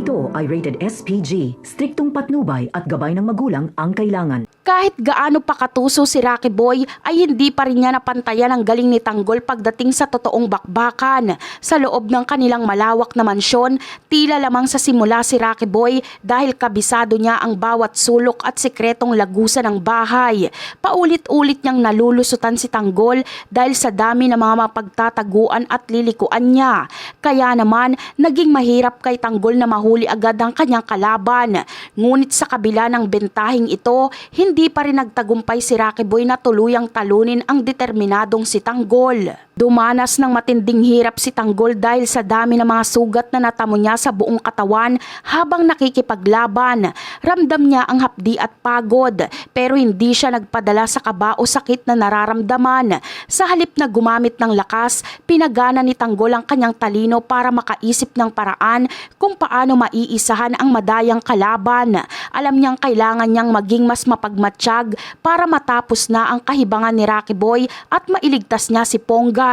Ito ay rated SPG, striktong patnubay at gabay ng magulang ang kailangan. Kahit gaano pa katuso si Rocky Boy ay hindi pa rin niya napantayan ang galing ni Tanggol pagdating sa totoong bakbakan. Sa loob ng kanilang malawak na mansyon, tila lamang sa simula si Rocky Boy dahil kabisado niya ang bawat sulok at sikretong lagusan ng bahay. Paulit-ulit niyang nalulusutan si Tanggol dahil sa dami ng mga mapagtataguan at lilikuan niya. Kaya naman, naging mahirap kay Tanggol na mahuli agad ang kanyang kalaban. Ngunit sa kabila ng bentahing ito, hindi pa rin nagtagumpay si Rocky Boy na tuluyang talunin ang determinadong si Tanggol. Dumanas ng matinding hirap si Tanggol dahil sa dami ng mga sugat na natamo niya sa buong katawan habang nakikipaglaban. Ramdam niya ang hapdi at pagod pero hindi siya nagpadala sa kaba o sakit na nararamdaman. Sa halip na gumamit ng lakas, pinagana ni Tanggol ang kanyang talino para makaisip ng paraan kung paano maiisahan ang madayang kalaban. Alam niyang kailangan niyang maging mas mapagmatsyag para matapos na ang kahibangan ni Rocky Boy at mailigtas niya si Ponggay.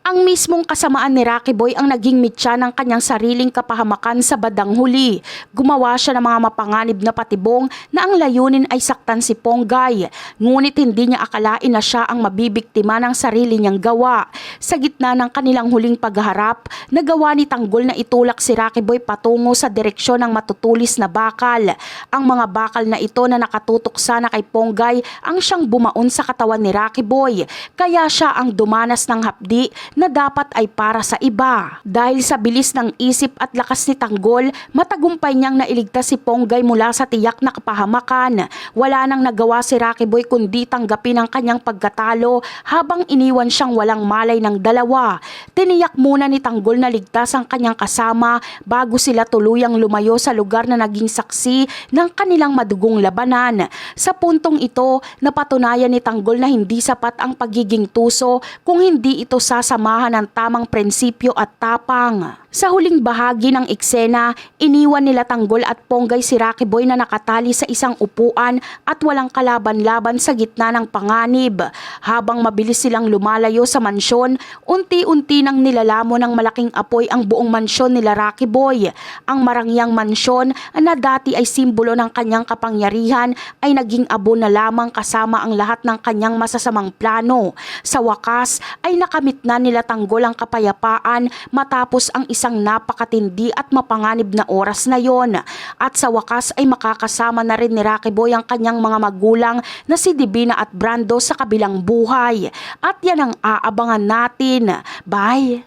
Ang mismong kasamaan ni Rocky Boy ang naging mitya ng kanyang sariling kapahamakan sa bandang huli. Gumawa siya ng mga mapanganib na patibong na ang layunin ay saktan si Ponggay. Ngunit hindi niya akalain na siya ang mabibiktima ng sarili niyang gawa. Sa gitna ng kanilang huling pagharap, nagawa ni Tanggol na itulak si Rocky Boy patungo sa direksyon ng matutulis na bakal. Ang mga bakal na ito na nakatutok sana kay Ponggay ang siyang bumaon sa katawan ni Rocky Boy. Kaya siya ang dumanas ng hapdi na dapat ay para sa iba. Dahil sa bilis ng isip at lakas ni Tanggol, matagumpay niyang nailigtas si Ponggay mula sa tiyak na kapahamakan. Wala nang nagawa si Rocky Boy kundi tanggapin ang kanyang pagkatalo habang iniwan siyang walang malay ng dalawa. Tiniyak muna ni Tanggol na ligtas ang kanyang kasama bago sila tuluyang lumayo sa lugar na naging saksi ng kanilang madugong labanan. Sa puntong ito, napatunayan ni Tanggol na hindi sapat ang pagiging tuso kung hindi ito sasama ng tamang prinsipyo at tapang. Sa huling bahagi ng eksena, iniwan nila Tanggol at Ponggay si Rocky Boy na nakatali sa isang upuan at walang kalaban-laban sa gitna ng panganib. Habang mabilis silang lumalayo sa mansyon, unti-unti nang nilalamo ng malaking apoy ang buong mansyon nila Rocky Boy. Ang marangyang mansyon na dati ay simbolo ng kanyang kapangyarihan ay naging abo na lamang kasama ang lahat ng kanyang masasamang plano. Sa wakas ay nakamit na nila Tanggol ang kapayapaan matapos ang isang napakatindi at mapanganib na oras na yon. At sa wakas ay makakasama na rin ni Rocky Boy ang kanyang mga magulang na si Divina at Brando sa kabilang buhay. At yan ang aabangan natin. Bye!